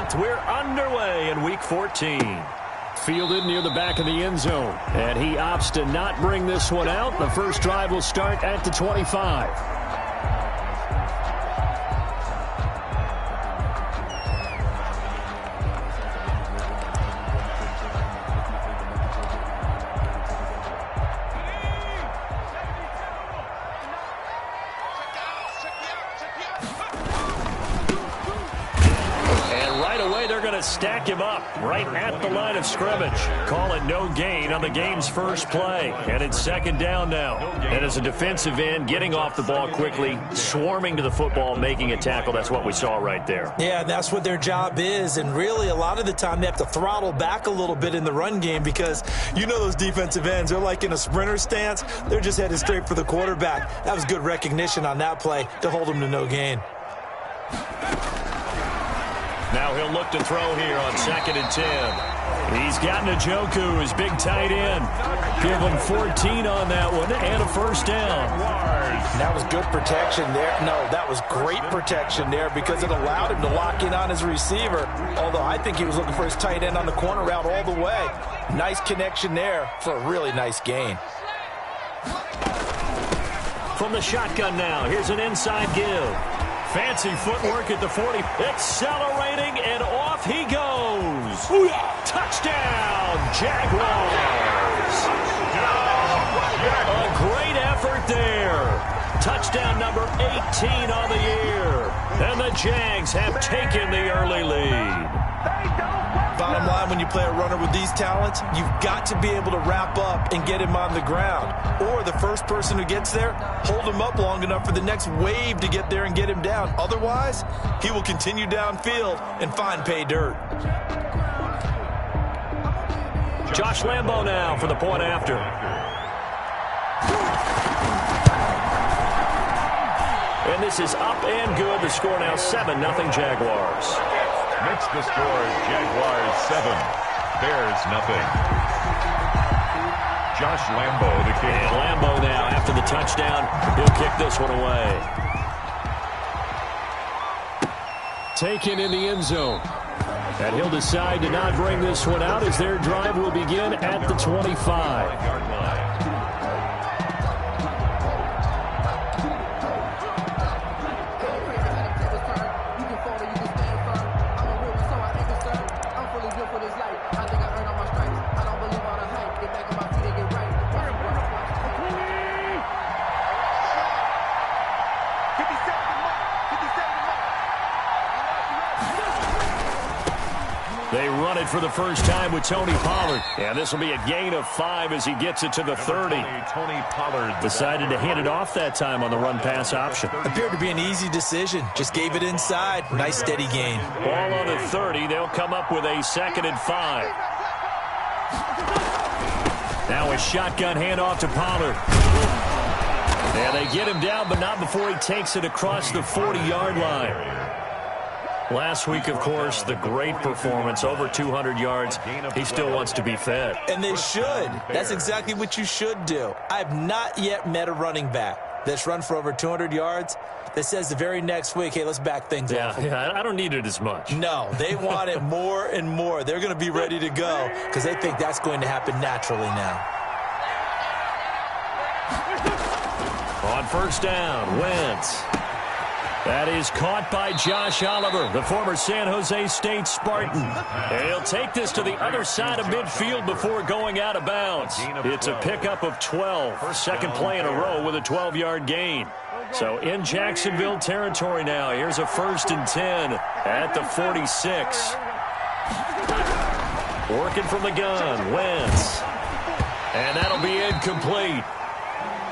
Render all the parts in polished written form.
snapped. We're underway in Week 14. Fielded near the back of the end zone. And he opts to not bring this one out. The first drive will start at the 25. Stack him up right at the line of scrimmage. Call it no gain on the game's first play. And it's second down now. And as a defensive end, getting off the ball quickly, swarming to the football, making a tackle. That's what we saw right there. Yeah, that's what their job is. And really, a lot of the time, they have to throttle back a little bit in the run game because you know those defensive ends, they're like in a sprinter stance. They're just headed straight for the quarterback. That was good recognition on that play to hold them to no gain. Now he'll look to throw here on 2nd and 10. He's got Njoku, his big tight end. Give him 14 on that one and a first down. That was good protection there. No, that was great protection there because it allowed him to lock in on his receiver. Although I think he was looking for his tight end on the corner route all the way. Nice connection there for a really nice gain. From the shotgun now, here's an inside give. Fancy footwork at the 40. Accelerating, and off he goes. Booyah! Touchdown, Jaguars. A great effort there. Touchdown number 18 on the year. And the Jags have taken the early lead. Bottom line, when you play a runner with these talents, you've got to be able to wrap up and get him on the ground. Or the first person who gets there, hold him up long enough for the next wave to get there and get him down. Otherwise, he will continue downfield and find pay dirt. Josh Lambo now for the point after. And this is up and good. The score now 7-0 Jaguars. Makes the score Jaguars 7, Bears nothing. Josh Lambo, the kick. And Lambo now, after the touchdown, he'll kick this one away. Taken in the end zone. And he'll decide to not bring this one out as their drive will begin at the 25. They run it for the first time with Tony Pollard. And this will be a gain of 5 as he gets it to the 30. Tony Pollard decided to hand it off that time on the run-pass option. Appeared to be an easy decision. Just gave it inside. Nice, steady gain. Ball on the 30. They'll come up with a 2nd and 5. Now a shotgun handoff to Pollard. And they get him down, but not before he takes it across the 40-yard line. Last week, of course, the great performance, over 200 yards. He still wants to be fed. And they should. That's exactly what you should do. I've not yet met a running back that's run for over 200 yards that says the very next week, hey, let's back things off. Yeah, I don't need it as much. No, they want it more and more. They're going to be ready to go because they think that's going to happen naturally now. On first down, Wentz. That is caught by Josh Oliver, the former San Jose State Spartan. And he'll take this to the other side of midfield before going out of bounds. It's a pickup of 12. Second play in a row with a 12-yard gain. So in Jacksonville territory now. Here's a 1st and 10 at the 46. Working from the gun, Wentz. And that'll be incomplete.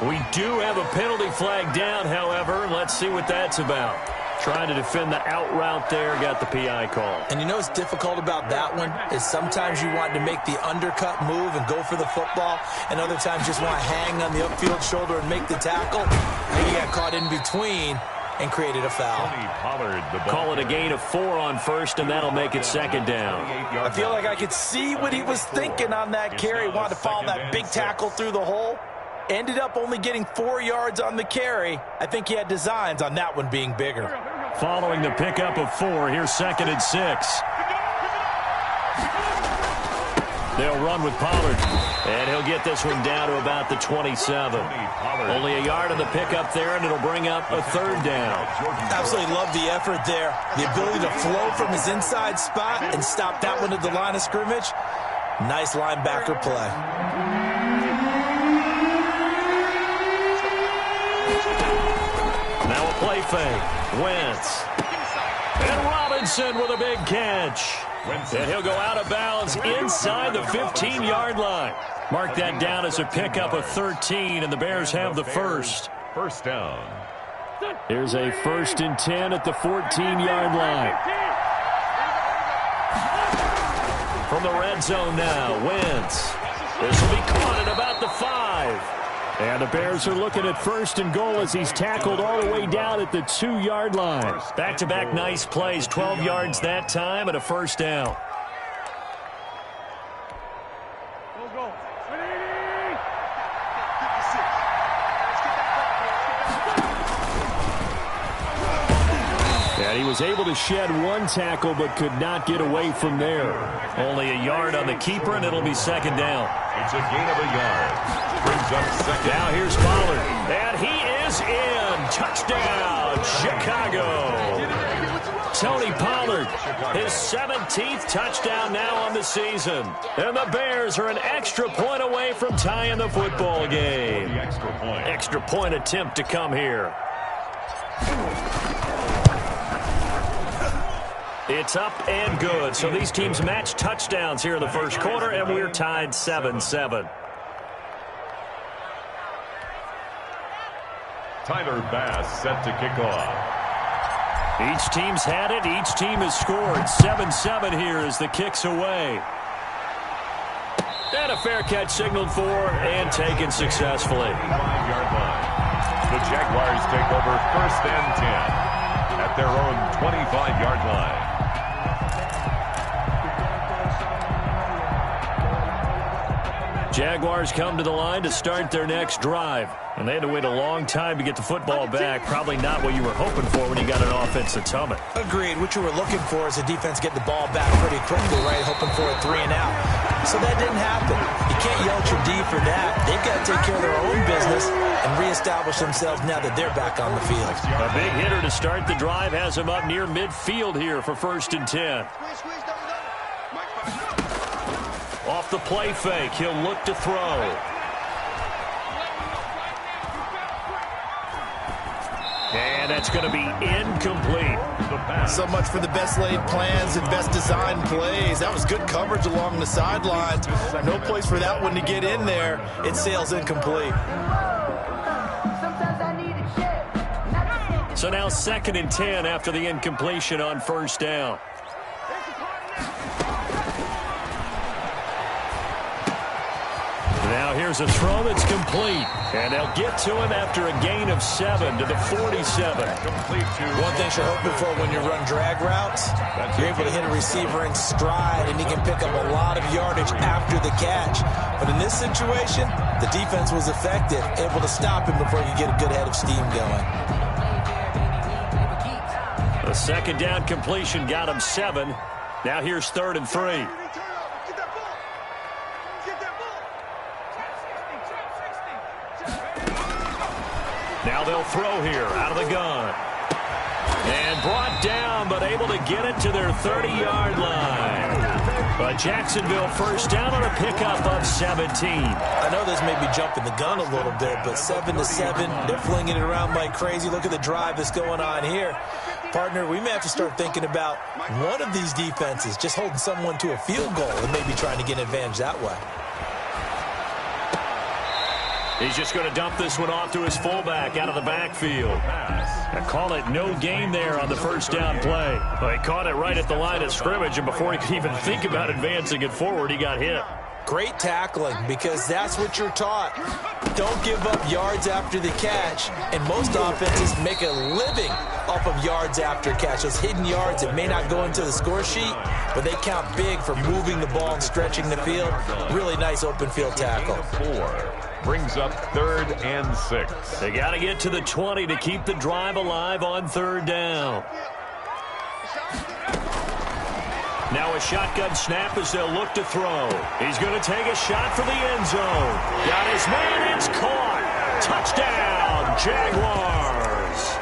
We do have a penalty flag down, however. Let's see what that's about. Trying to defend the out route there, got the PI call. And you know what's difficult about that one is sometimes you want to make the undercut move and go for the football, and other times just want to hang on the upfield shoulder and make the tackle. And you got caught in between and created a foul. Call it a gain of 4 on first, and that'll make it 2nd down. I feel like I could see what he was thinking on that carry. Wanted to follow that big tackle through the hole. Ended up only getting 4 yards on the carry. I think he had designs on that one being bigger. Following the pickup of 4, here's 2nd and 6. They'll run with Pollard, and he'll get this one down to about the 27. Only a yard on the pickup there, and it'll bring up a third down. Absolutely love the effort there. The ability to flow from his inside spot and stop that one at the line of scrimmage. Nice linebacker play. Now a play fake. Wentz. And Robinson with a big catch. And he'll go out of bounds inside the 15-yard line. Mark that down as a pickup of 13, and the Bears have the first. First down. Here's a 1st and 10 at the 14-yard line. From the red zone now, Wentz. This will be caught at about the 5. And the Bears are looking at 1st and goal as he's tackled all the way down at the 2-yard line. Back-to-back nice plays, 12 yards that time and a first down. And he was able to shed one tackle but could not get away from there. Only a yard on the keeper, and it'll be second down. It's a gain of a yard. Brings up second. Now here's Pollard, and he is in. Touchdown, Chicago. Tony Pollard, his 17th touchdown now on the season. And the Bears are an extra point away from tying the football game. Extra point attempt to come here. It's up and good. So these teams match touchdowns here in the first quarter, and we're tied 7-7. Tyler Bass set to kick off. Each team's had it. Each team has scored. 7-7 here as the kick's away. And a fair catch signaled for and taken successfully. 5-yard line. The Jaguars take over 1st and 10 at their own 25-yard line. Jaguars come to the line to start their next drive. And they had to wait a long time to get the football back. Probably not what you were hoping for when you got an offense that's humming. Agreed. What you were looking for is the defense getting the ball back pretty quickly, right? Hoping for a 3 and out. So that didn't happen. You can't yell at your D for that. They've got to take care of their own business and reestablish themselves now that they're back on the field. A big hitter to start the drive has him up near midfield here for 1st and 10. Off the play fake, he'll look to throw. And that's going to be incomplete. So much for the best laid plans and best designed plays. That was good coverage along the sidelines. No place for that one to get in there. It sails incomplete. So now 2nd and 10 after the incompletion on 1st down. Now here's a throw that's complete. And they'll get to him after a gain of 7 to the 47. One thing you're hoping for when you run drag routes, you're able to hit a receiver in stride, and he can pick up a lot of yardage after the catch. But in this situation, the defense was effective, able to stop him before you get a good head of steam going. The 2nd down completion got him 7. Now here's 3rd and 3. Now they'll throw here out of the gun. And brought down, but able to get it to their 30-yard line. But Jacksonville first down on a pickup of 17. I know this may be jumping the gun a little bit, but 7-7, they're flinging it around like crazy. Look at the drive that's going on here. Partner, we may have to start thinking about one of these defenses just holding someone to a field goal and maybe trying to get an advantage that way. He's just going to dump this one off to his fullback out of the backfield. I call it no gain there on the first down play. Well, he caught it right at the line of scrimmage, and before he could even think about advancing it forward, he got hit. Great tackling, because that's what you're taught. Don't give up yards after the catch, and most offenses make a living off of yards after catch. Those hidden yards that may not go into the score sheet, but they count big for moving the ball and stretching the field. Really nice open field tackle. 4 brings up 3rd and 6. They got to get to the 20 to keep the drive alive on 3rd down. Now a shotgun snap as they'll look to throw. He's going to take a shot for the end zone. Got his man. It's caught. Touchdown, Jaguars.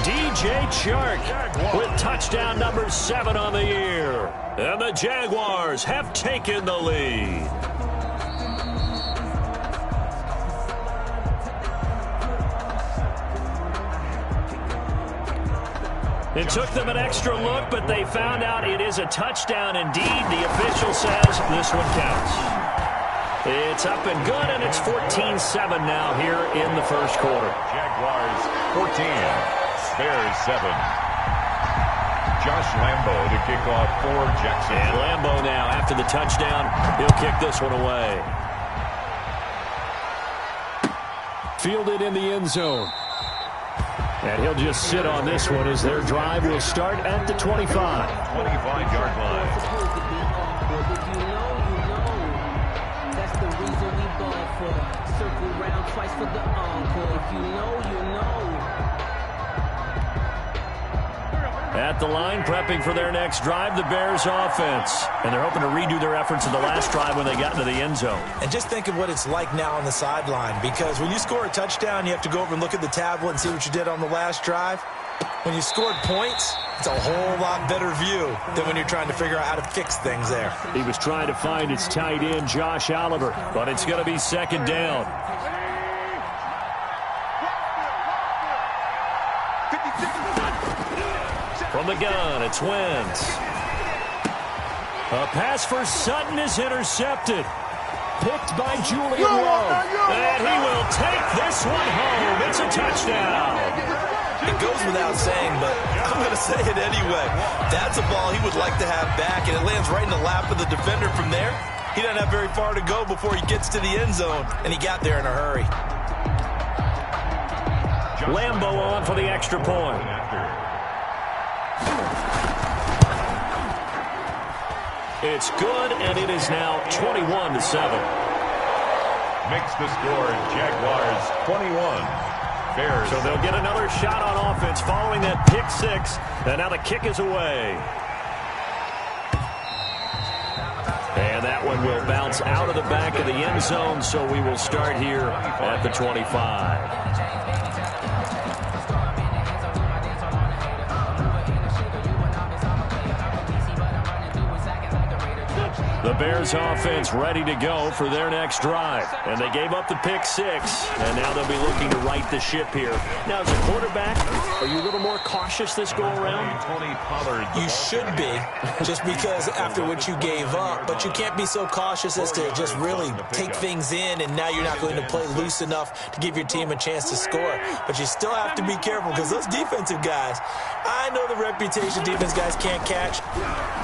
DJ Chark with touchdown number 7 on the year. And the Jaguars have taken the lead. It took them an extra look, but they found out it is a touchdown indeed. The official says this one counts. It's up and good, and it's 14-7 now here in the first quarter. Jaguars 14, Bears 7. Josh Lambo to kick off for Jackson. And Lambo now, after the touchdown, he'll kick this one away. Fielded in the end zone. And he'll just sit on this one as their drive will start at the 25. 25-yard line. That's the reason we ball for. Circle round twice for the encore. If you know, you know. At the line, prepping for their next drive, the Bears offense. And they're hoping to redo their efforts of the last drive when they got into the end zone. And just think of what it's like now on the sideline, because when you score a touchdown, you have to go over and look at the tablet and see what you did on the last drive. When you scored points, it's a whole lot better view than when you're trying to figure out how to fix things there. He was trying to find his tight end, Josh Oliver, but it's going to be second down. From the gun, it's Wentz. A pass for Sutton is intercepted. Picked by Julian Love. And he will take this one home. It's a touchdown. It goes without saying, but I'm going to say it anyway. That's a ball he would like to have back, and it lands right in the lap of the defender from there. He doesn't have very far to go before he gets to the end zone, and he got there in a hurry. Lambo on for the extra point. It's good, and it is now 21-7. Makes the score, Jaguars 21. Bears. So they'll get another shot on offense following that pick six, and now the kick is away. And that one will bounce out of the back of the end zone, so we will start here at the 25. The Bears offense ready to go for their next drive. And they gave up the pick six, and now they'll be looking to right the ship here. Now, as a quarterback, are you a little more cautious this go-around? You should be, just because after what you gave up, but you can't be so cautious as to just really take things in, and now you're not going to play loose enough to give your team a chance to score. But you still have to be careful, because those defensive guys, I know the reputation defense guys can't catch.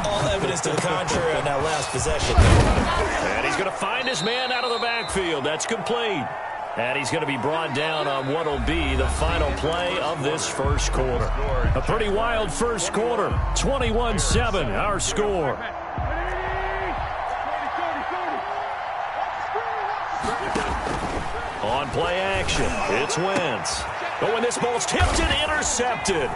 All evidence to the contrary on that last possession. And he's going to find his man out of the backfield. That's complete. And he's going to be brought down on what will be the final play of this first quarter. A pretty wild first quarter. 21-7, our score. On play action, it's Wentz. But when this ball's tipped and intercepted.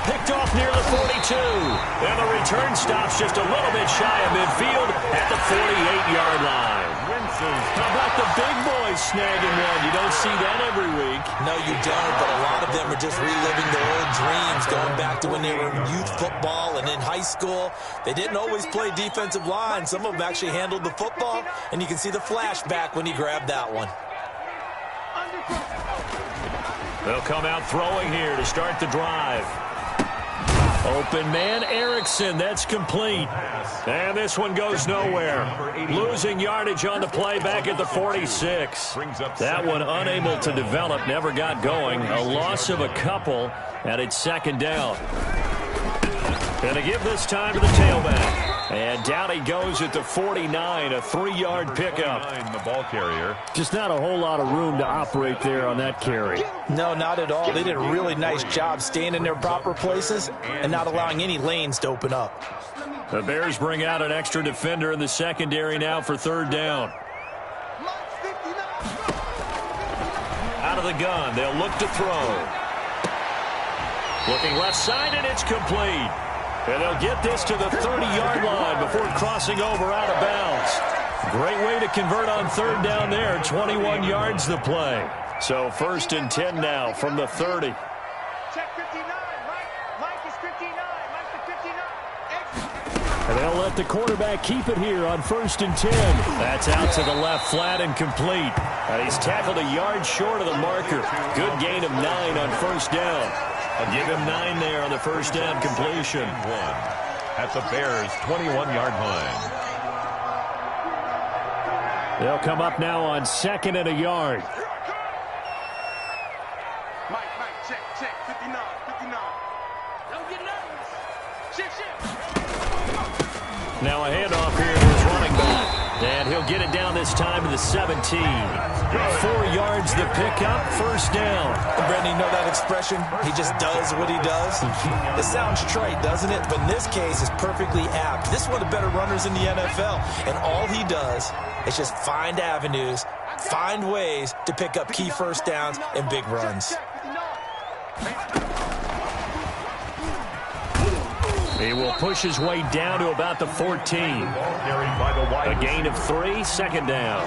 Picked off near the 42. And the return stops just a little bit shy of midfield at the 48-yard line. How about the big boys snagging one? You don't see that every week. No, you don't, but a lot of them are just reliving their old dreams, going back to when they were in youth football and in high school. They didn't always play defensive line. Some of them actually handled the football, and you can see the flashback when he grabbed that one. They'll come out throwing here to start the drive. Open man, Erickson. That's complete. And this one goes nowhere. Losing yardage on the play back at the 46. That one unable to develop, never got going. A loss of a couple, and it's second down. And to give this time to the tailback. And down he goes at the 49, a 3-yard pickup. The ball carrier. Just not a whole lot of room to operate there on that carry. No, not at all. They did a really nice job staying in their proper places and not allowing any lanes to open up. The Bears bring out an extra defender in the secondary now for third down. Out of the gun, they'll look to throw. Looking left side, and it's complete. And they'll get this to the 30-yard line before crossing over out of bounds. Great way to convert on third down there. 21 yards the play. So 1st and 10 now from the 30. Check 59. Mike is 59. Mike to 59. And they'll let the quarterback keep it here on 1st and 10. That's out to the left, flat and complete. And he's tackled a yard short of the marker. Good gain of 9 on 1st down. I'll give him 9 there on the 1st down completion. At the Bears' 21-yard line. They'll come up now on 2nd and a yard. Mike, check, 59. Don't get nervous. Shift. Now a handoff here to his running back. And he'll get it down this time to the 17. 4 yards the pickup, 1st down. Brendan, you know that expression? He just does what he does. It sounds trite, doesn't it? But in this case, it's perfectly apt. This is one of the better runners in the NFL. And all he does is just find avenues, find ways to pick up key 1st downs and big runs. He will push his way down to about the 14. A gain of 3, 2nd down.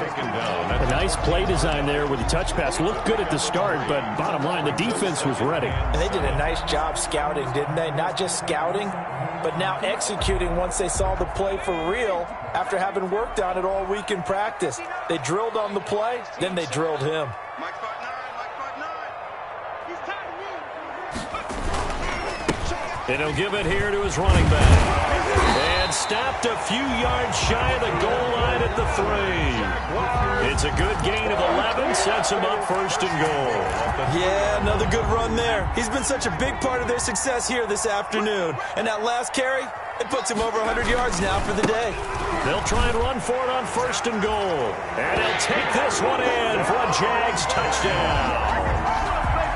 A nice play design there with the touch pass. Looked good at the start, but bottom line, the defense was ready. And they did a nice job scouting, didn't they? Not just scouting, but now executing once they saw the play for real after having worked on it all week in practice. They drilled on the play, then they drilled him. Mike 5'9". He's tired of me. And he'll give it here to his running back. And stopped a few yards shy of the goal line at the 3. It's a good gain of 11, sets him up 1st and goal. Yeah, another good run there. He's been such a big part of their success here this afternoon. And that last carry, it puts him over 100 yards now for the day. They'll try and run for it on 1st and goal. And he'll take this one in for a Jags touchdown.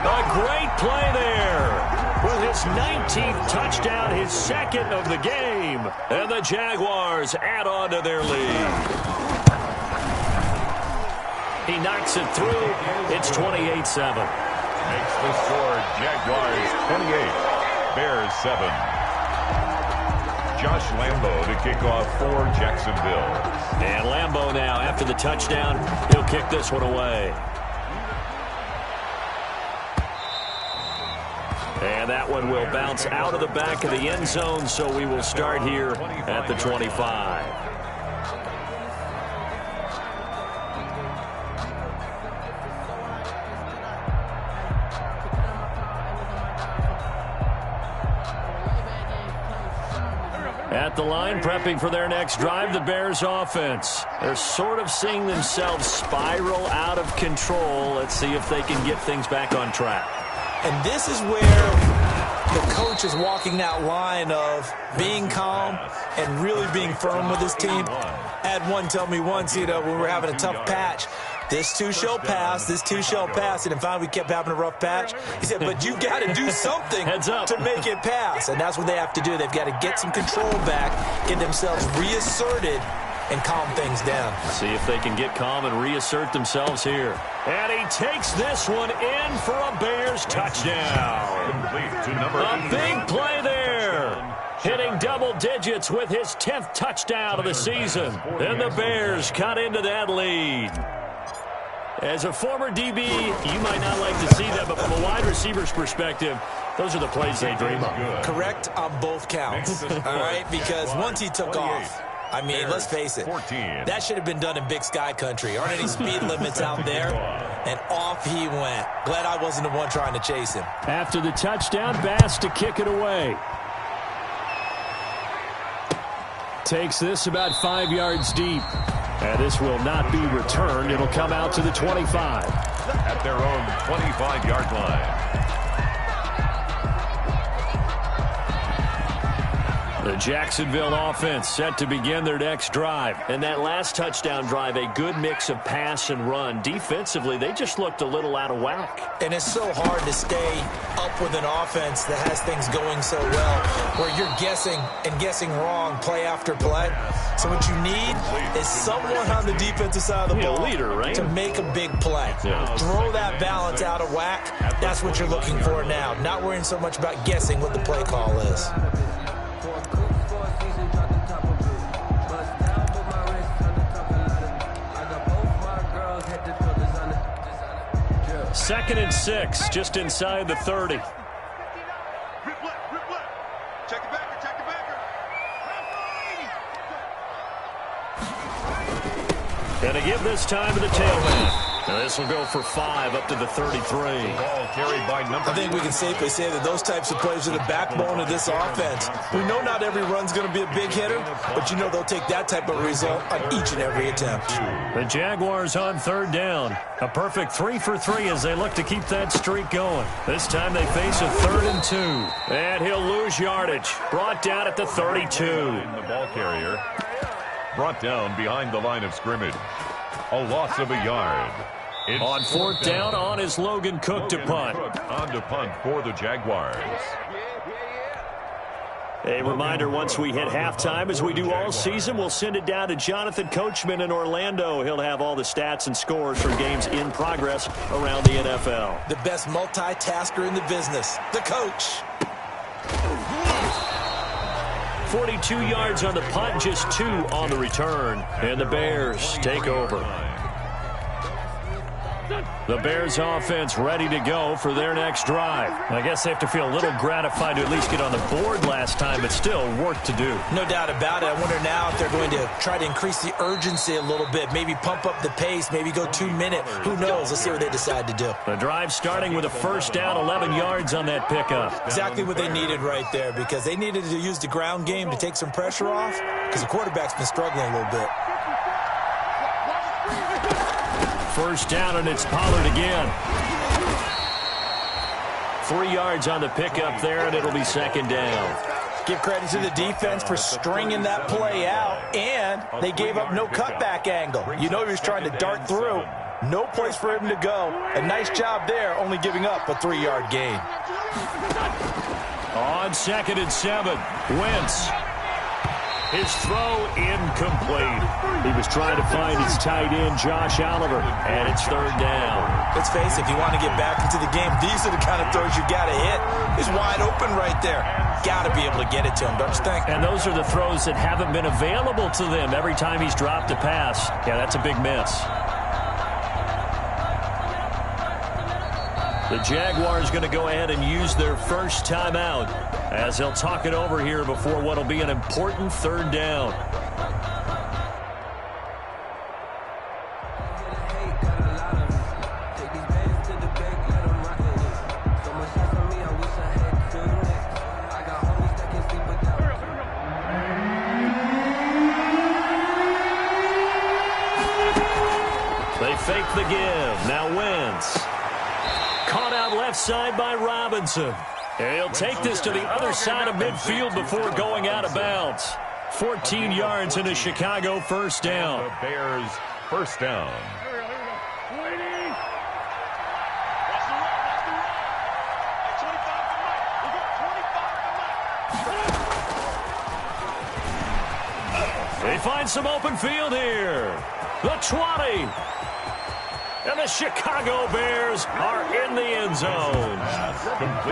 A great play there. With his 19th touchdown, his 2nd of the game. And the Jaguars add on to their lead. He knocks it through. It's 28-7. Makes the score Jaguars 28, Bears 7. Josh Lambo to kick off for Jacksonville. And Lambo now, after the touchdown, he'll kick this one away. And that one will bounce out of the back of the end zone, so we will start here at the 25. At the line, prepping for their next drive, the Bears offense. They're sort of seeing themselves spiral out of control. Let's see if they can get things back on track. And this is where the coach is walking that line of being calm and really being firm with his team. I had one tell me once, when we were having a tough patch, this too shall pass, this too shall pass. And finally we kept having a rough patch. He said, but you got to do something to make it pass. And that's what they have to do. They've got to get some control back, get themselves reasserted, and calm things down. See if they can get calm and reassert themselves here. And he takes this one in for a Bears touchdown. A big play there. Hitting double digits with his 10th touchdown of the season. And the Bears cut into that lead. As a former DB, you might not like to see that, but from a wide receiver's perspective, those are the plays they dream of. Correct on both counts. All right, because once he took off, I mean, let's face it, that should have been done in Big Sky country. Aren't any speed limits out there? And off he went. Glad I wasn't the one trying to chase him. After the touchdown, Bass to kick it away. Takes this about 5 yards deep. And this will not be returned. It'll come out to the 25. At their own 25-yard line. The Jacksonville offense set to begin their next drive. And that last touchdown drive, a good mix of pass and run. Defensively, they just looked a little out of whack. And it's so hard to stay up with an offense that has things going so well, where you're guessing and guessing wrong play after play. So what you need is someone on the defensive side of the ball, leader, right? to make a big play. Yeah. Throw that balance out of whack. That's what you're looking for now. Not worrying so much about guessing what the play call is. 2nd and 6, just inside the 30. Rip left. Check the backer, check the backer. And to give this time to the tailback. Now this will go for 5 up to the 33. Ball carried by number I think we can safely say that those types of plays are the backbone of this offense. We know not every run's going to be a big hitter, but you know they'll take that type of result on each and every attempt. The Jaguars on 3rd down. A perfect 3 for 3 as they look to keep that streak going. This time they face a 3rd and 2. And he'll lose yardage. Brought down at the 32. The ball carrier brought down behind the line of scrimmage. A loss of a yard. It's on 4th down, on is Logan Cook to punt. On to punt for the Jaguars. A reminder, once we hit halftime, as we do all season, we'll send it down to Jonathan Coachman in Orlando. He'll have all the stats and scores from games in progress around the NFL. The best multitasker in the business, the coach. 42 yards on the punt, just 2 on the return. And the Bears take over. The Bears offense ready to go for their next drive. I guess they have to feel a little gratified to at least get on the board last time, but still work to do. No doubt about it. I wonder now if they're going to try to increase the urgency a little bit, maybe pump up the pace, maybe go 2-minute. Who knows? Let's see what they decide to do. The drive starting with a 1st down, 11 yards on that pickup. Exactly what they needed right there, because they needed to use the ground game to take some pressure off, because the quarterback's been struggling a little bit. 1st down, and it's Pollard again. 3 yards on the pickup there, and it'll be 2nd down. Give credit to the defense for stringing that play out, and they gave up no cutback angle. You know he was trying to dart through. No place for him to go. A nice job there, only giving up a 3-yard gain. On 2nd and 7, Wentz. His throw incomplete. He was trying to find his tight end, Josh Oliver, and it's 3rd down. Let's face it, if you want to get back into the game, these are the kind of throws you got to hit. He's wide open right there. Got to be able to get it to him, don't you think? And those are the throws that haven't been available to them every time he's dropped a pass. Yeah, that's a big miss. The Jaguars going to go ahead and use their first timeout as they'll talk it over here before what will be an important 3rd down. They fake the give. Now Wentz. Caught out left side by Robinson. And he'll take this to the other side of midfield before going out of bounds. 14 yards in a Chicago 1st down. The Bears 1st down. They find some open field here. The 20. And the Chicago Bears are in the end zone.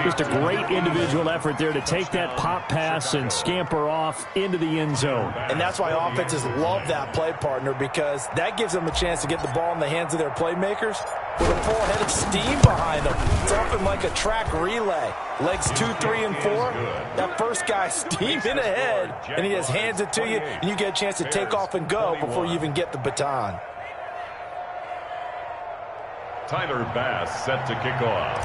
Just a great individual effort there to take that pop pass and scamper off into the end zone. And that's why offenses love that play, partner, because that gives them a chance to get the ball in the hands of their playmakers with a full head of steam behind them. It's often like a track relay. Legs 2, 3, and 4. That first guy steaming ahead, and he just hands it to you, and you get a chance to take off and go before you even get the baton. Tyler Bass set to kick off.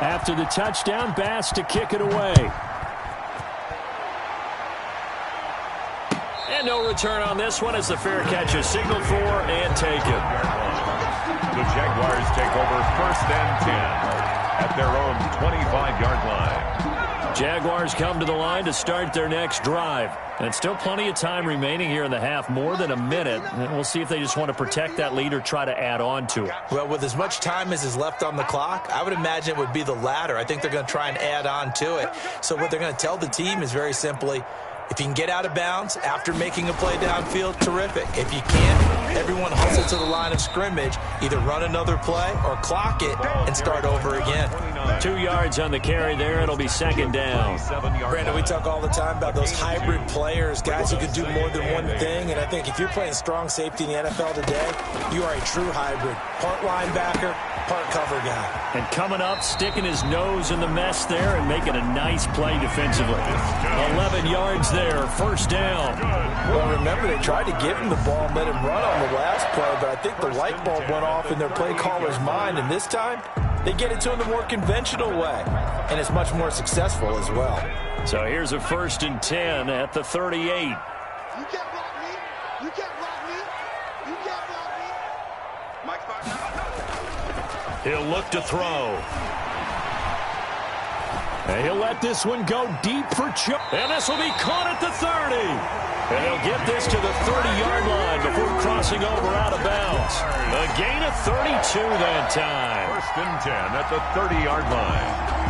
After the touchdown, Bass to kick it away. And no return on this one as the fair catch is signaled for and taken. The Jaguars take over 1st and 10 at their own 25-yard line. Jaguars come to the line to start their next drive. And still plenty of time remaining here in the half, more than a minute. And we'll see if they just want to protect that lead or try to add on to it. Well, with as much time as is left on the clock, I would imagine it would be the latter. I think they're going to try and add on to it. So what they're going to tell the team is very simply, If you can get out of bounds after making a play downfield, terrific. If you can't, everyone hustle to the line of scrimmage, either run another play or clock it and start over again. 2 yards on the carry there. It'll be second down. Brandon, we talk all the time about those hybrid players, guys who can do more than one thing, and I think if you're playing strong safety in the NFL today, you are a true hybrid. Part linebacker, part cover guy. And coming up, sticking his nose in the mess there and making a nice play defensively. 11 yards there, first down. Well, remember, they tried to give him the ball and let him run on the last play, but I think the light bulb went off in their play caller's mind, and this time, they get it to him the more conventional way, and it's much more successful as well. So here's a 1st and 10 at the 38. You can't block me. You can't block me. You can't block me. Mike's back. He'll look to throw. And he'll let this one go deep for Chuck. And this will be caught at the 30. And he'll get this to the 30-yard line before crossing over out of bounds. A gain of 32 that time. 1st and 10 at the 30-yard line.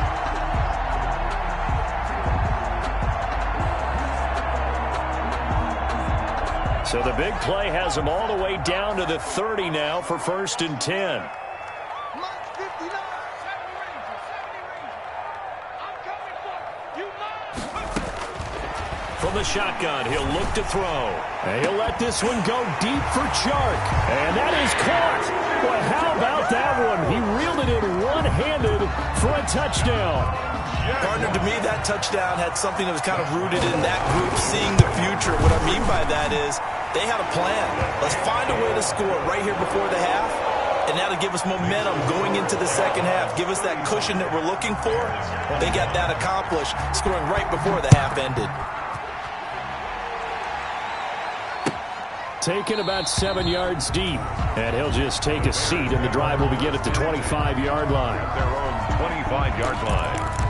So the big play has them all the way down to the 30 now for 1st and 10. Mike's 59. 70 Ranger. 70 Ranger. I'm coming for you. From the shotgun, he'll look to throw. And he'll let this one go deep for Chark. And that is caught. Well, how about that one? He reeled it in one-handed for a touchdown. Partner, to me, that touchdown had something that was kind of rooted in that group seeing the future. What I mean by that is they had a plan. Let's find a way to score right here before the half, and that'll give us momentum going into the second half. Give us that cushion that we're looking for. They got that accomplished, scoring right before the half ended. Taken about 7 yards deep. And he'll just take a seat, and the drive will begin at the 25-yard line. At their own 25-yard line.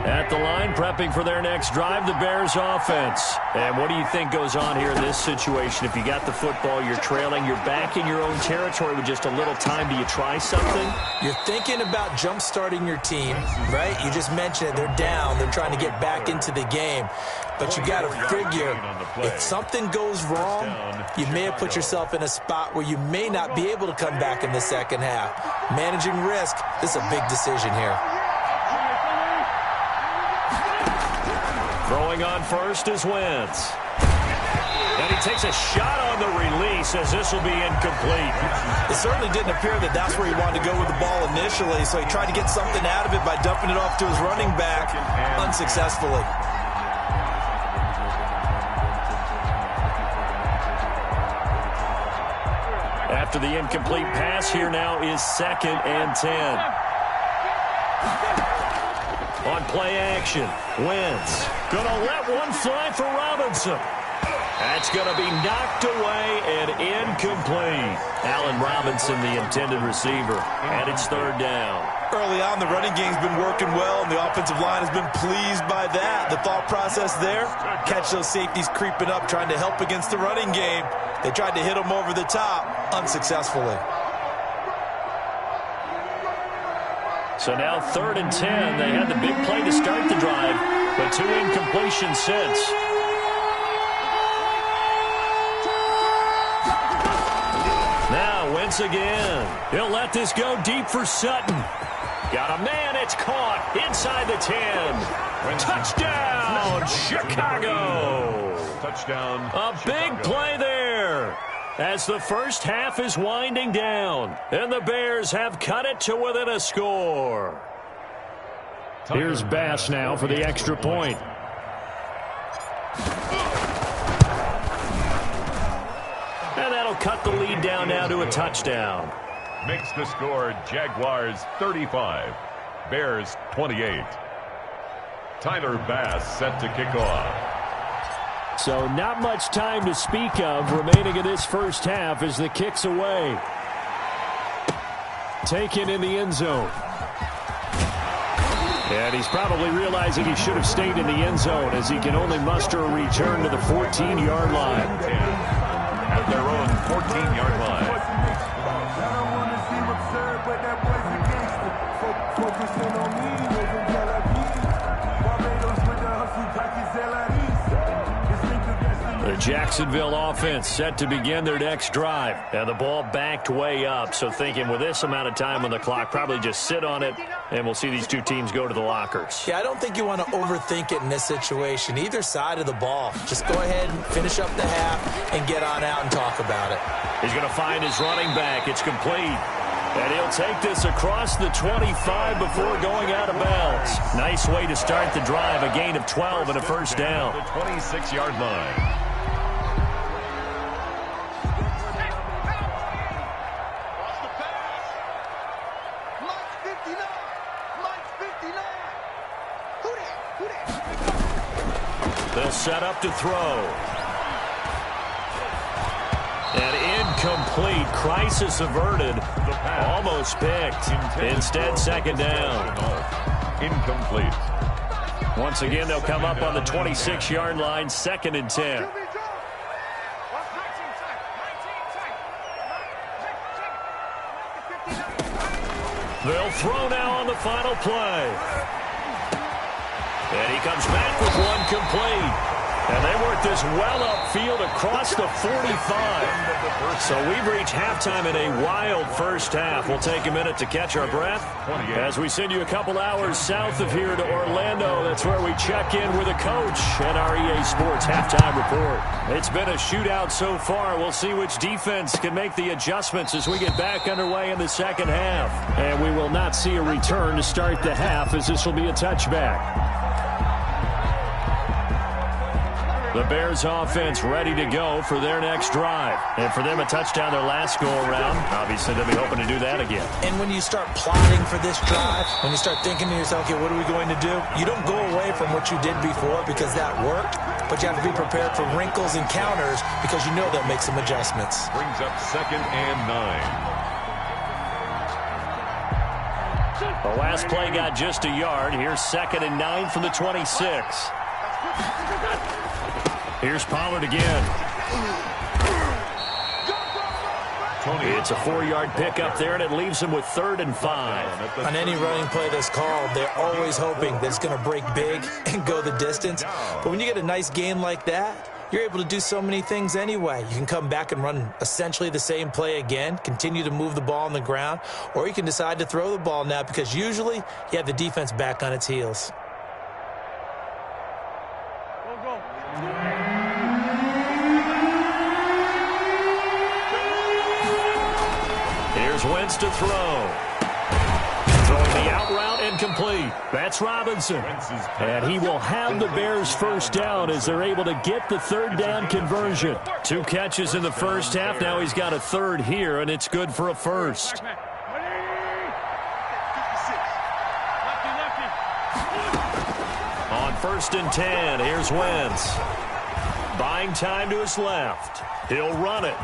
At the line, prepping for their next drive, the Bears offense. And what do you think goes on here in this situation? If you got the football, you're trailing, you're back in your own territory with just a little time. Do you try something? You're thinking about jump-starting your team, right? You just mentioned it. They're down. They're trying to get back into the game. But you got to figure, if something goes wrong, you may have put yourself in a spot where you may not be able to come back in the second half. Managing risk, this is a big decision here. Throwing on first is Wentz. And he takes a shot on the release as this will be incomplete. It certainly didn't appear that that's where he wanted to go with the ball initially, so he tried to get something out of it by dumping it off to his running back unsuccessfully. After the incomplete pass, here now is 2nd and 10. On play action, Wentz gonna let one fly for Robinson. That's going to be knocked away and incomplete. Allen Robinson, the intended receiver, and it's 3rd down. Early on, the running game's been working well, and the offensive line has been pleased by that. The thought process there, catch those safeties creeping up, trying to help against the running game. They tried to hit them over the top, unsuccessfully. So now 3rd and 10. They had the big play to start the drive, but 2 incompletions since. Now Wentz again. He'll let this go deep for Sutton. Got a man. It's caught inside the 10. Touchdown, Chicago. Touchdown. A big play there as the first half is winding down, and the Bears have cut it to within a score. Here's Bass now for the extra point. And that'll cut the lead down now to a touchdown. Makes the score Jaguars 35, Bears 28. Tyler Bass set to kick off. So not much time to speak of remaining in this first half as the kick's away. Taken in the end zone. And he's probably realizing he should have stayed in the end zone as he can only muster a return to the 14-yard line. At their own 14-yard line. The Jacksonville offense set to begin their next drive. And the ball backed way up. So thinking with this amount of time on the clock, probably just sit on it, and we'll see these two teams go to the lockers. Yeah, I don't think you want to overthink it in this situation. Either side of the ball. Just go ahead and finish up the half and get on out and talk about it. He's going to find his running back. It's complete. And he'll take this across the 25 before going out of bounds. Nice way to start the drive. A gain of 12 and a first down. The 26-yard line. They'll set up to throw. And incomplete. Crisis averted. Almost picked. Instead, 2nd down. Incomplete. Once again, they'll come up on the 26-yard line, 2nd and 10. They'll throw now on the final play. And he comes back with one complete. And they work this well upfield across the 45. So we've reached halftime in a wild first half. We'll take a minute to catch our breath as we send you a couple hours south of here to Orlando. That's where we check in with a coach and our EA Sports halftime report. It's been a shootout so far. We'll see which defense can make the adjustments as we get back underway in the second half. And we will not see a return to start the half as this will be a touchback. The Bears offense ready to go for their next drive. And for them, a touchdown their last go-around. Obviously, they'll be hoping to do that again. And when you start plotting for this drive, when you start thinking to yourself, okay, what are we going to do? You don't go away from what you did before because that worked, but you have to be prepared for wrinkles and counters because you know they'll make some adjustments. Brings up 2nd and 9. The last play got just a yard. Here's 2nd and 9 from the 26. Here's Pollard again. It's a 4-yard pickup there, and it leaves him with 3rd and 5. On any running play that's called, they're always hoping that it's going to break big and go the distance. But when you get a nice gain like that, you're able to do so many things anyway. You can come back and run essentially the same play again, continue to move the ball on the ground, or you can decide to throw the ball now because usually you have the defense back on its heels. Here's Wentz to throw. Throwing the out route and complete. That's Robinson. And he will have the Bears first down as they're able to get the third down conversion. 2 catches in the first half. Now he's got a third here, and it's good for a first. On 1st and 10, here's Wentz. Buying time to his left. He'll run it.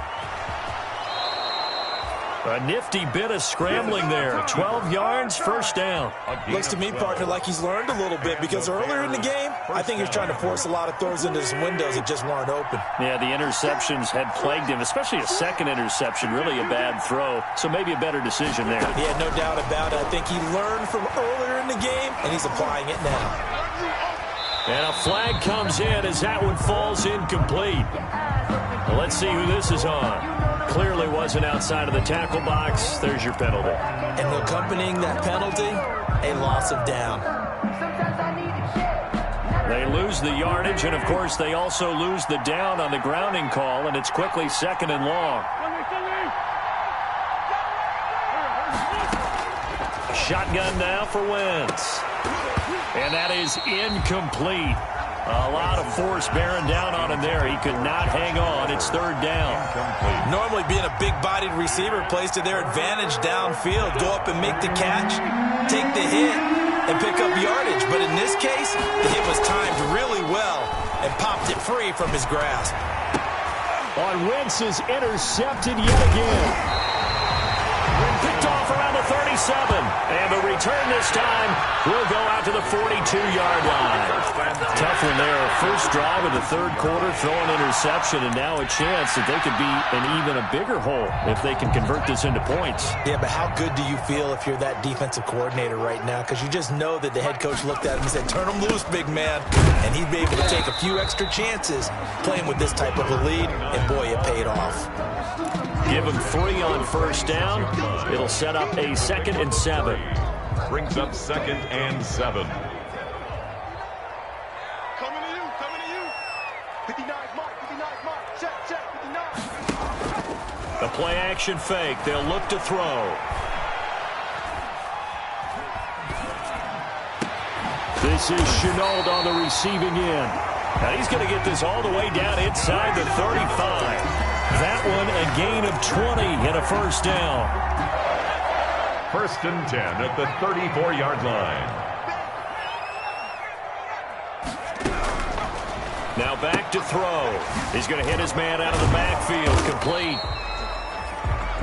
A nifty bit of scrambling there. 12 yards, first down. Looks to me, partner, like he's learned a little bit because earlier in the game, I think he was trying to force a lot of throws into some windows that just weren't open. Yeah, the interceptions had plagued him, especially a second interception, really a bad throw. So maybe a better decision there. Yeah, no doubt about it. I think he learned from earlier in the game, and he's applying it now. And a flag comes in as that one falls incomplete. Well, let's see who this is on. Clearly wasn't outside of the tackle box. There's your penalty. And accompanying that penalty, a loss of down. They lose the yardage, and, of course, they also lose the down on the grounding call, and it's quickly 2nd and long. Shotgun now for Wentz. And that is incomplete. A lot of force bearing down on him there. He could not hang on. It's 3rd down. Normally being a big-bodied receiver plays to their advantage downfield. Go up and make the catch, take the hit, and pick up yardage. But in this case, the hit was timed really well and popped it free from his grasp. On Wentz is intercepted yet again. Picked off around the 37. And the return this time will go out to the 42-yard line. Tough one there. First drive of the 3rd quarter, throwing interception, and now a chance that they could be in even a bigger hole if they can convert this into points. Yeah, but how good do you feel if you're that defensive coordinator right now? Because you just know that the head coach looked at him and said, turn him loose, big man. And he'd be able to take a few extra chances playing with this type of a lead, and boy, it paid off. Give him 3 on first down. It'll set up a 2nd and 7. Brings up 2nd and 7. Coming to you. 59 mark, 59 mark. Check, 59. The play action fake. They'll look to throw. This is Chenault on the receiving end. Now he's going to get this all the way down inside the 35. That one a gain of 20 and a first down. 1st and 10 at the 34-yard line. Now back to throw. He's going to hit his man out of the backfield. Complete.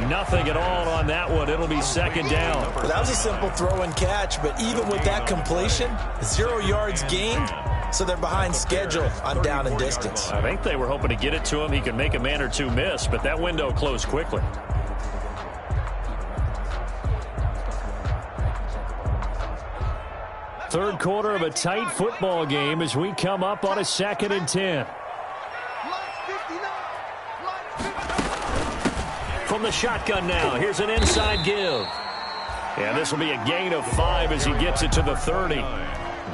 Nothing at all on that one. It'll be 2nd down. Well, that was a simple throw and catch, but even with that completion, 0 yards gained. So they're behind schedule on down and distance. I think they were hoping to get it to him. He could make a man or two miss, but that window closed quickly. Third quarter of a tight football game as we come up on a 2nd and 10. From the shotgun now, here's an inside give. And this will be a gain of 5 as he gets it to the 30.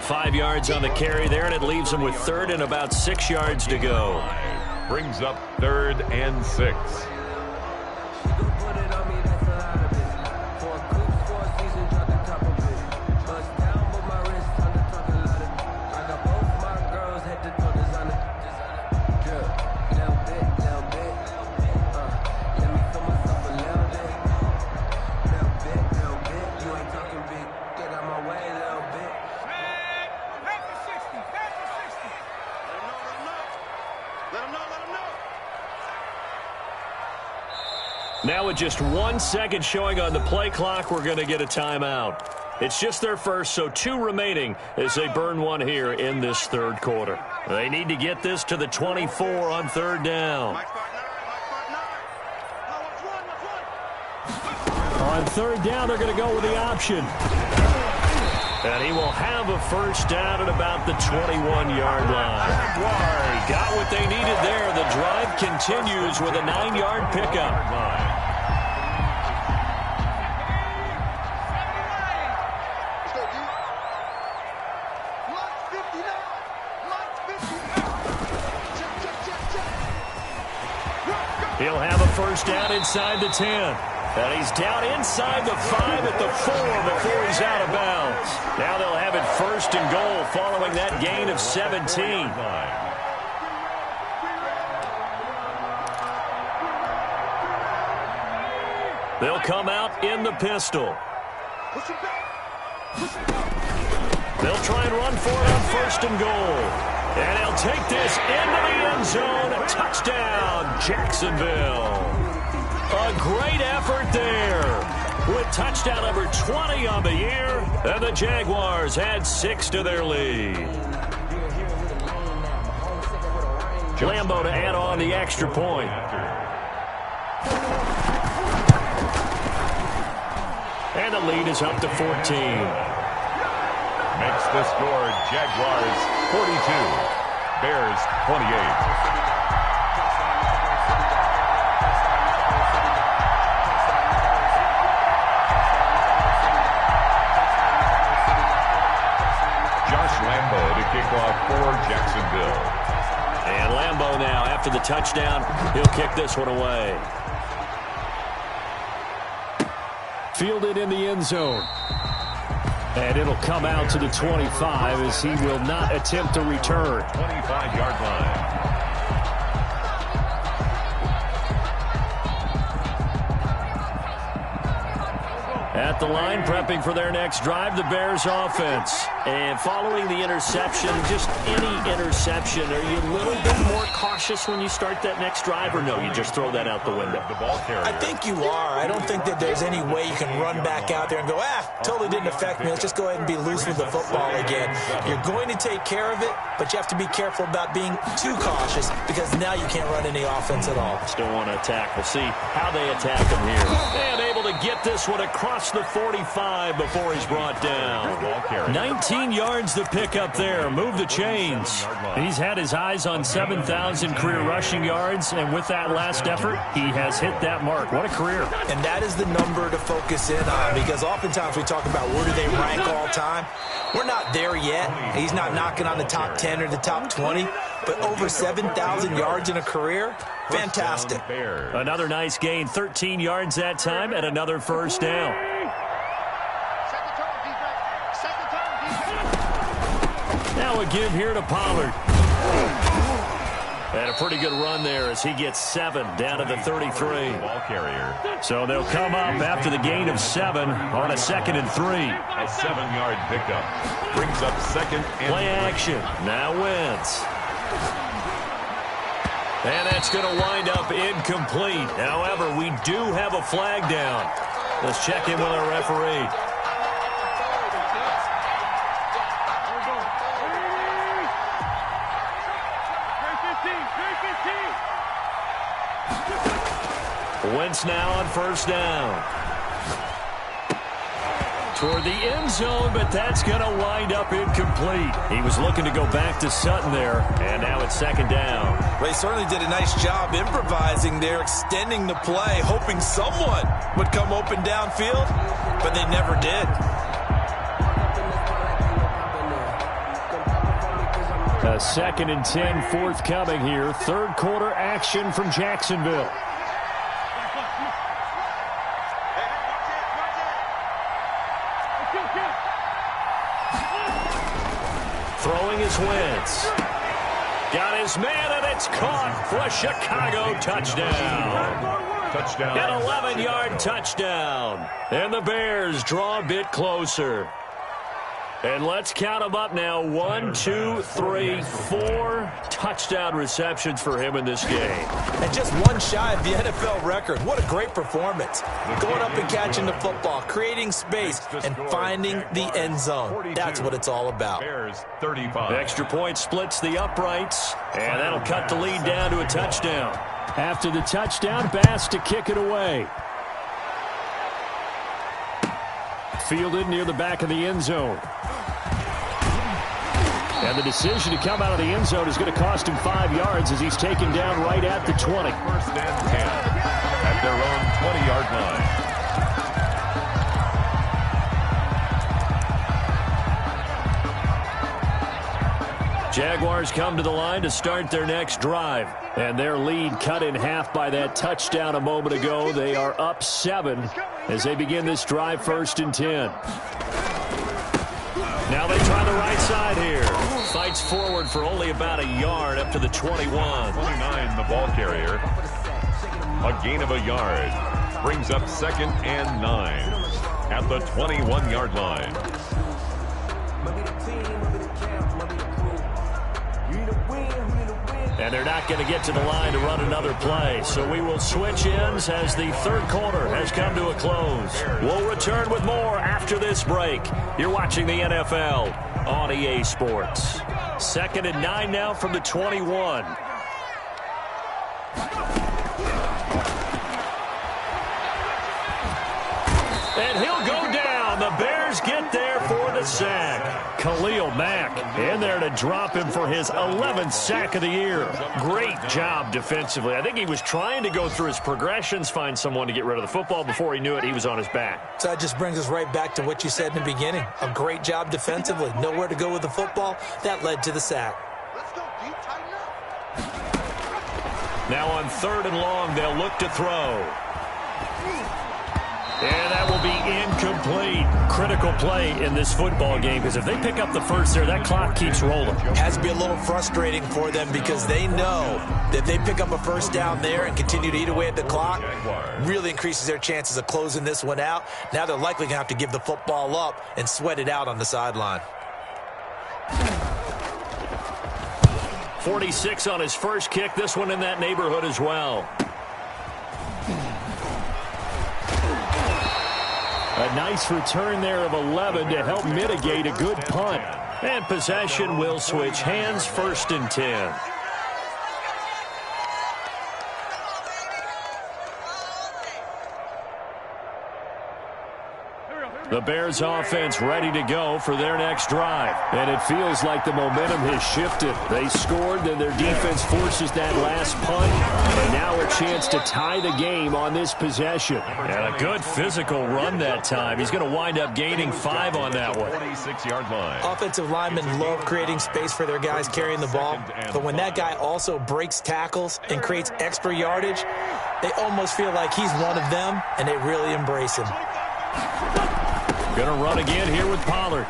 5 yards on the carry there, and it leaves him with 3rd and about 6 yards to go. Brings up 3rd and 6. Now with just 1 second showing on the play clock, we're going to get a timeout. It's just their first, so 2 remaining as they burn one here in this 3rd quarter. They need to get this to the 24 on 3rd down. On 3rd down, they're going to go with the option. And he will have a first down at about the 21-yard line. Got what they needed there. The drive continues with a 9-yard pickup. He'll have a first down down inside the 10. And he's down inside the 5 at the 4 before he's out of bounds. Now they'll have it first and goal following that gain of 17. They'll come out in the pistol. They'll try and run for it on first and goal. And he'll take this into the end zone. A touchdown, Jacksonville. A great effort there. With touchdown number 20 on the year. And the Jaguars add 6 to their lead. Lambo to add on the extra point. And the lead is up to 14. Makes the score Jaguars 42, Bears 28. Josh Lambo to kick off for Jacksonville. And Lambo now, after the touchdown, he'll kick this one away. Fielded in the end zone. And it'll come out to the 25 as he will not attempt to return. 25-yard line. At the line, prepping for their next drive, the Bears offense. And following the interception, just any interception, are you a little bit more cautious when you start that next drive, or no, you just throw that out the window? The ball carrier. I think you are. I don't think that there's any way you can run back out there and go, totally didn't affect me. Let's just go ahead and be loose with the football again. You're going to take care of it, but you have to be careful about being too cautious because now you can't run any offense at all. Still want to attack. We'll see how they attack him here. And able to get this one across the 45 before he's brought down. 19 yards to pick up there. Move the chains. He's had his eyes on 7,000 career rushing yards, and with that last effort, he has hit that mark. What a career. And that is the number to focus in on because oftentimes we talk about where do they rank all time. We're not there yet. He's not knocking on the top 10 or the top 20, but over 7,000 yards in a career, fantastic. Another nice gain, 13 yards that time, and another first down. Now a give here to Pollard. And a pretty good run there as he gets 7 down to the 33. Ball carrier. So they'll come up after the gain of 7 on a 2nd and 3. A 7-yard pickup. Brings up 2nd and Play action. Now Wentz. And that's going to wind up incomplete. However, we do have a flag down. Let's check in with our referee. Wentz now on first down. Toward the end zone, but that's going to wind up incomplete. He was looking to go back to Sutton there, and now it's 2nd down. They certainly did a nice job improvising there, extending the play, hoping someone would come open downfield, but they never did. A 2nd and 10 forthcoming here. Third quarter action from Jacksonville. Throwing is Wentz. Got his man, and it's caught for a Chicago touchdown. touchdown. An 11-yard touchdown. And the Bears draw a bit closer. And let's count them up now. 1, 2, 3, 4 touchdown receptions for him in this game. And just one shy of the NFL record. What a great performance. Going up and catching the football, creating space, and finding the end zone. That's what it's all about. Bears 35. Extra point splits the uprights, and that'll cut the lead down to a touchdown. After the touchdown, Bass to kick it away. Fielded near the back of the end zone. And the decision to come out of the end zone is going to cost him 5 yards as he's taken down right at the 20. First and 10 at their own 20-yard line. Jaguars come to the line to start their next drive. And their lead cut in half by that touchdown a moment ago. They are up 7 as they begin this drive 1st and 10. Now they try the right side here. Fights forward for only about a yard up to the 21. 29, the ball carrier. A gain of a yard. Brings up 2nd and 9 at the 21-yard line. And they're not going to get to the line to run another play. So we will switch ends as the third quarter has come to a close. We'll return with more after this break. You're watching the NFL on EA Sports. 2nd and 9 now from the 21. And he'll go down. The Bears get there for the sack. Khalil Mack in there to drop him for his 11th sack of the year. Great job defensively. I think he was trying to go through his progressions, find someone to get rid of the football. Before he knew it, he was on his back. So that just brings us right back to what you said in the beginning. A great job defensively. Nowhere to go with the football. That led to the sack. Let's go, D. Tighten up. Now on 3rd and long, they'll look to throw. And that will be incomplete. Critical play in this football game, because if they pick up the first there, that clock keeps rolling. Has to be a little frustrating for them because they know that if they pick up a first down there and continue to eat away at the clock, really increases their chances of closing this one out. Now they're likely going to have to give the football up and sweat it out on the sideline. 46 on his first kick. This one in that neighborhood as well. A nice return there of 11 to help mitigate a good punt. And possession will switch hands, 1st and 10. The Bears offense ready to go for their next drive. And it feels like the momentum has shifted. They scored, then their defense forces that last punt. And now a chance to tie the game on this possession. And a good physical run that time. He's going to wind up gaining 5 on that one. 46-yard line. Offensive linemen love creating space for their guys carrying the ball. But when that guy also breaks tackles and creates extra yardage, they almost feel like he's one of them, and they really embrace him. Going to run again here with Pollard.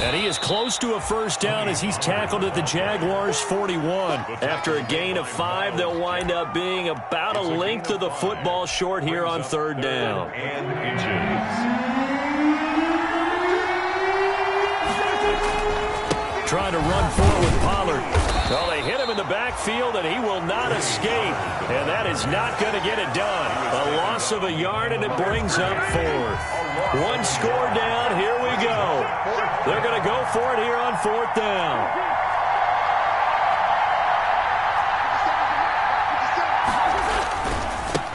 And he is close to a first down as he's tackled at the Jaguars' 41. After a gain of 5, they'll wind up being about a length of the football short here on 3rd down. And inches. Trying to run forward with Pollard. Well, they hit him in the backfield, and he will not escape. And that is not going to get it done. A loss of a yard, and it brings up 4th. One score down. Here we go. They're going to go for it here on 4th down.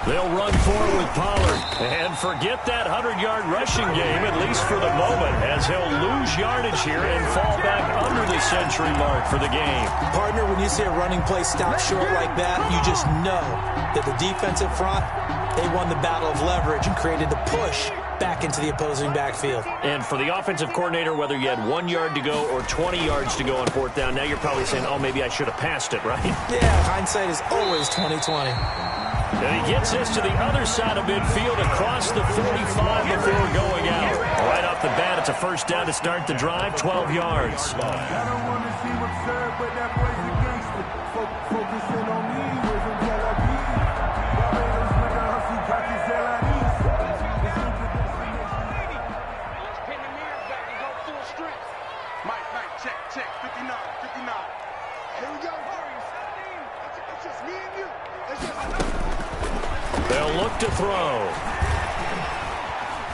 They'll run forward with Pollard. And forget that 100-yard rushing game, at least for the moment, as he'll lose yardage here and fall back under the century mark for the game. Partner, when you see a running play stop short like that, you just know that the defensive front, they won the battle of leverage and created the push back into the opposing backfield. And for the offensive coordinator, whether you had 1 yard to go or 20 yards to go on 4th down, now you're probably saying, oh, maybe I should have passed it, right? Yeah, hindsight is always 20/20. And he gets this to the other side of midfield across the 45 before going out. Right off the bat, it's a first down to start the drive, 12 yards. Check, 59. Here we go. It's just me and you. It's just... They'll look to throw.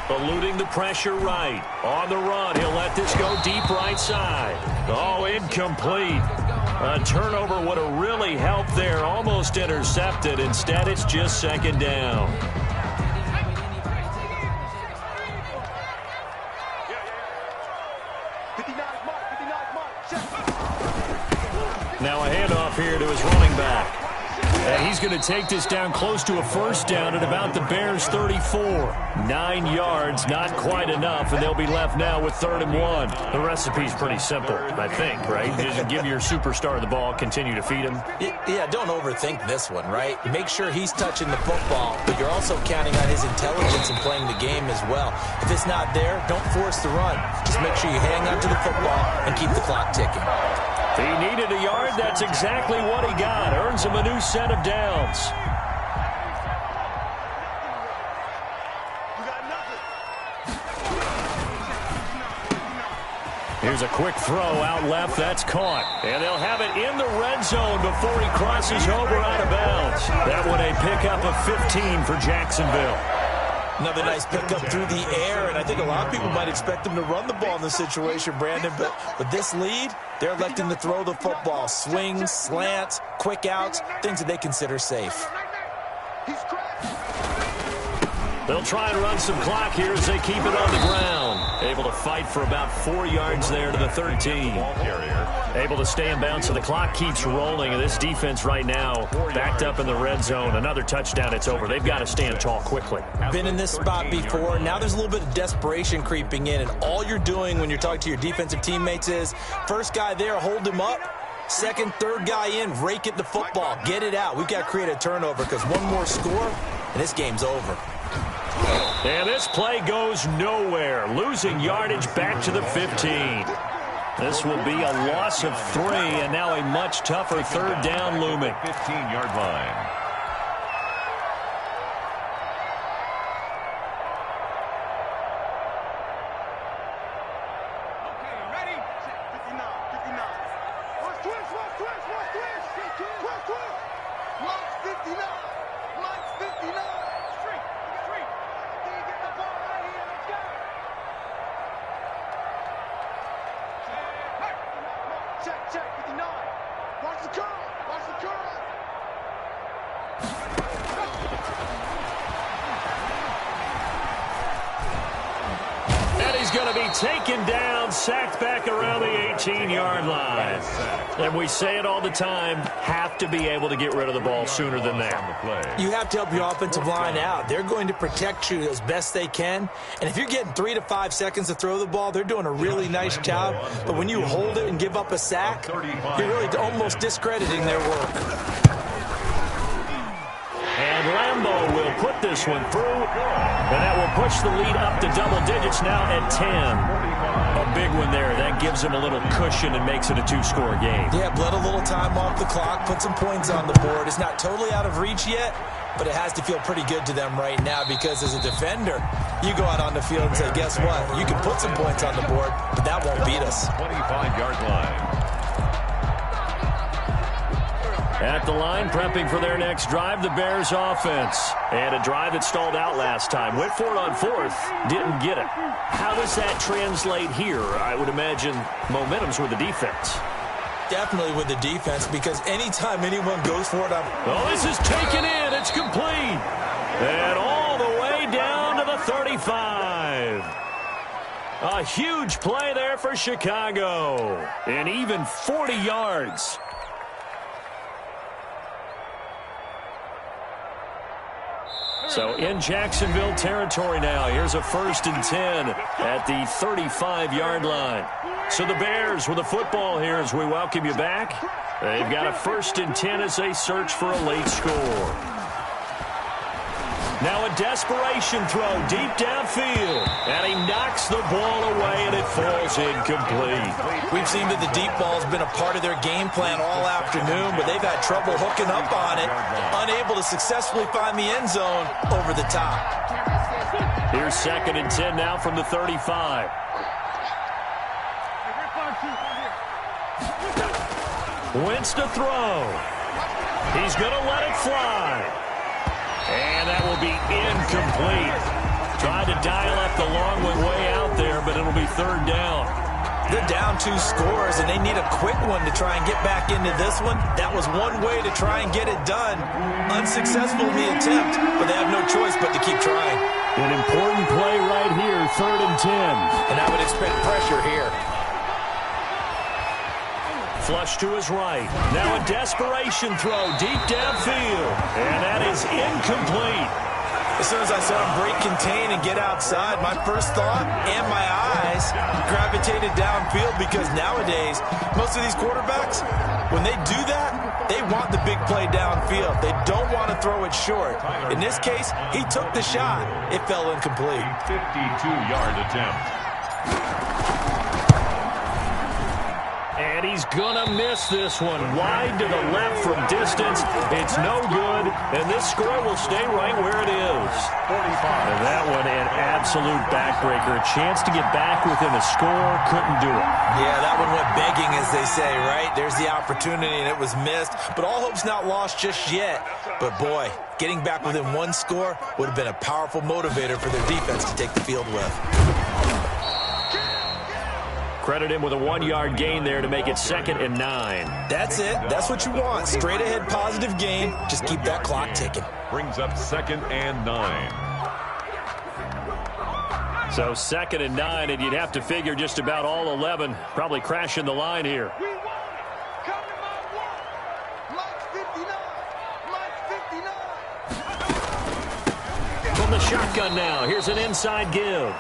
Eluding the pressure right. On the run, he'll let this go deep right side. Oh, incomplete. A turnover would have really helped there. Almost intercepted. Instead, it's just 2nd down. Now a handoff here to his running back. And he's going to take this down close to a first down at about the Bears' 34. 9 yards, not quite enough, and they'll be left now with 3rd and 1. The recipe's pretty simple, I think, right? Just give your superstar the ball, continue to feed him. Yeah, don't overthink this one, right? Make sure he's touching the football, but you're also counting on his intelligence in playing the game as well. If it's not there, don't force the run. Just make sure you hang on to the football and keep the clock ticking. He needed a yard. That's exactly what he got. Earns him a new set of downs. Here's a quick throw out left. That's caught. And they'll have it in the red zone before he crosses over out of bounds. That one a pickup of 15 for Jacksonville. Another nice pickup through the air, and I think a lot of people might expect them to run the ball in this situation, Brandon, but with this lead, they're electing to throw the football. Swings, slants, quick outs, things that they consider safe. They'll try and run some clock here as they keep it on the ground. Able to fight for about 4 yards there to the 13. Able to stay in bounds, so the clock keeps rolling. And this defense right now backed up in the red zone. Another touchdown, it's over. They've got to stand tall quickly. Been in this spot before. Now there's a little bit of desperation creeping in, and all you're doing when you're talking to your defensive teammates is first guy there, hold him up. Second, third guy in, rake at the football. Get it out. We've got to create a turnover because one more score, and this game's over. And this play goes nowhere. Losing yardage back to the 15. This will be a loss of 3, and now a much tougher 3rd down looming. 15-yard line. Taken down, sacked back around the 18-yard line. And we say it all the time, have to be able to get rid of the ball sooner than that. You have to help your offensive line out. They're going to protect you as best they can. And if you're getting 3 to 5 seconds to throw the ball, they're doing a really nice job. But when you hold it and give up a sack, you're really almost discrediting their work. And Lambeau will put this one through, and that will push the lead up to double digits now at 10. A big one there. That gives them a little cushion and makes it a 2-score game. Yeah, bled a little time off the clock, put some points on the board. It's not totally out of reach yet, but it has to feel pretty good to them right now because as a defender, you go out on the field and say, guess what? You can put some points on the board, but that won't beat us. 25-yard line. At the line, prepping for their next drive, the Bears offense. And a drive that stalled out last time. Went for it on 4th, didn't get it. How does that translate here? I would imagine momentum's with the defense. Definitely with the defense, because anytime anyone goes for it, oh, this is taken in. It's complete. And all the way down to the 35. A huge play there for Chicago. And even 40 yards. So in Jacksonville territory now. Here's a 1st and 10 at the 35-yard line. So the Bears with the football here as we welcome you back. They've got a 1st and 10 as they search for a late score. Now a desperation throw deep downfield. And he knocks the ball away and it falls incomplete. We've seen that the deep ball's been a part of their game plan all afternoon, but they've had trouble hooking up on it, unable to successfully find the end zone over the top. Here's 2nd and 10 now from the 35. Wentz to throw. He's going to let it fly. And that will be incomplete. Tried to dial up the long one way out there, but it'll be 3rd down. They're down 2 scores, and they need a quick one to try and get back into this one. That was one way to try and get it done. Unsuccessful in the attempt, but they have no choice but to keep trying. An important play right here, 3rd and 10. And I would expect pressure here. Flush to his right. Now a desperation throw deep downfield. And that is incomplete. As soon as I saw him break contain and get outside, my first thought and my eyes gravitated downfield, because nowadays, most of these quarterbacks, when they do that, they want the big play downfield. They don't want to throw it short. In this case, he took the shot. It fell incomplete. 52-yard attempt. And he's going to miss this one. Wide to the left from distance. It's no good, and this score will stay right where it is. 45. And that one, an absolute backbreaker. A chance to get back within a score. Couldn't do it. Yeah, that one went begging, as they say, right? There's the opportunity, and it was missed. But all hope's not lost just yet. But, boy, getting back within one score would have been a powerful motivator for their defense to take the field with. Credit him with a 1-yard gain there to make it 2nd and 9. That's it. That's what you want. Straight ahead positive gain. Just keep that clock ticking. Brings up 2nd and 9. So 2nd and 9, and you'd have to figure just about all 11 probably crashing the line here. We won. Come to my one. Mike's 59. From the shotgun now, here's an inside give.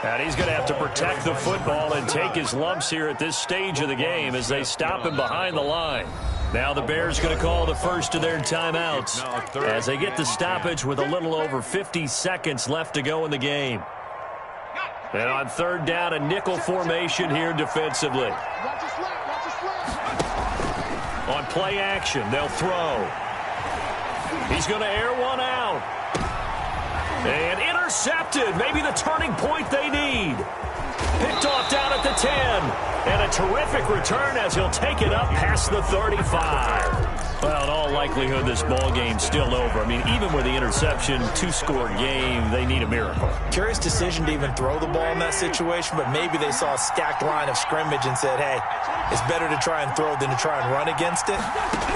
And he's going to have to protect the football and take his lumps here at this stage of the game as they stop him behind the line. Now the Bears going to call the first of their timeouts as they get the stoppage with a little over 50 seconds left to go in the game. And on 3rd down, a nickel formation here defensively. On play action, they'll throw. He's going to air one out. And intercepted. Maybe the turning point they need. Picked off down at the 10. And a terrific return as he'll take it up past the 35. Well, in all likelihood, this ball game's still over. I mean, even with the interception, 2-score game, they need a miracle. Curious decision to even throw the ball in that situation, but maybe they saw a stacked line of scrimmage and said, hey, it's better to try and throw than to try and run against it.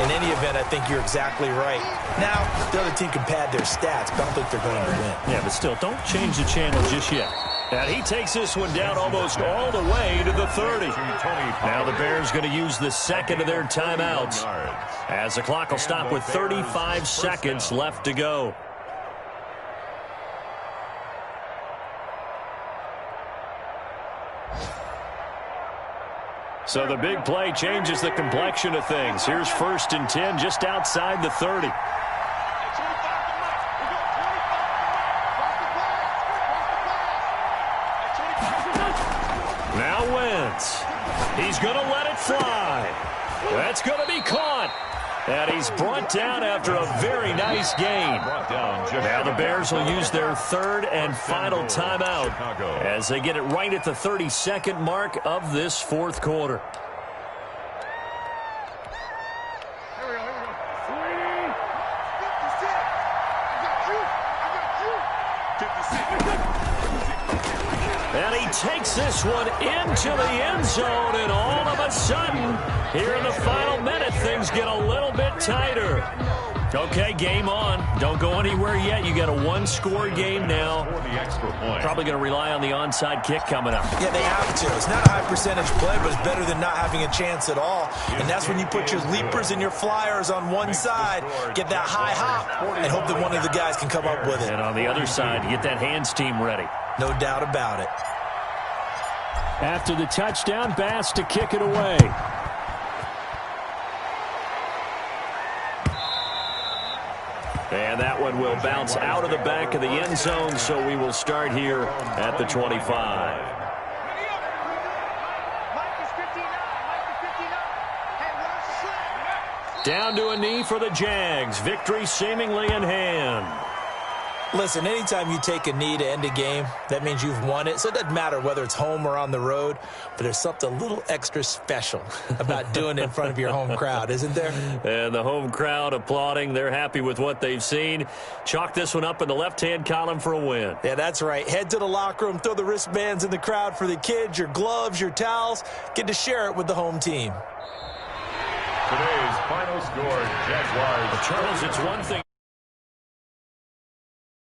In any event, I think you're exactly right. Now, the other team can pad their stats, but I don't think they're going to win. Yeah, but still, don't change the channel just yet. And he takes this one down almost all the way to the 30. Now the Bears going to use the 2nd of their timeouts as the clock will stop with 35 seconds left to go. So the big play changes the complexion of things. Here's 1st and 10 just outside the 30. Now Wentz. He's going to let it fly. That's going to be caught. And he's brought down after a very nice game. Now the Bears will use their 3rd and final timeout as they get it right at the 32nd mark of this 4th quarter. And he takes this one into the end zone, and all of a sudden, here in the final minute, things get a little bit tighter. Okay, game on. Don't go anywhere yet. You got a 1-score game now. Probably going to rely on the onside kick coming up. Yeah, they have to. It's not a high-percentage play, but it's better than not having a chance at all. And that's when you put your leapers and your flyers on one side, get that high hop, and hope that one of the guys can come up with it. And on the other side, you get that hands team ready. No doubt about it. After the touchdown, Bass to kick it away. And that one will bounce out of the back of the end zone, so we will start here at the 25. Down to a knee for the Jags. Victory seemingly in hand. Listen, anytime you take a knee to end a game, that means you've won it. So it doesn't matter whether it's home or on the road, but there's something a little extra special about doing it in front of your home crowd, isn't there? And the home crowd applauding. They're happy with what they've seen. Chalk this one up in the left-hand column for a win. Yeah, that's right. Head to the locker room, throw the wristbands in the crowd for the kids, your gloves, your towels. Get to share it with the home team. Today's final score, Jaguars. Charles, it's one thing.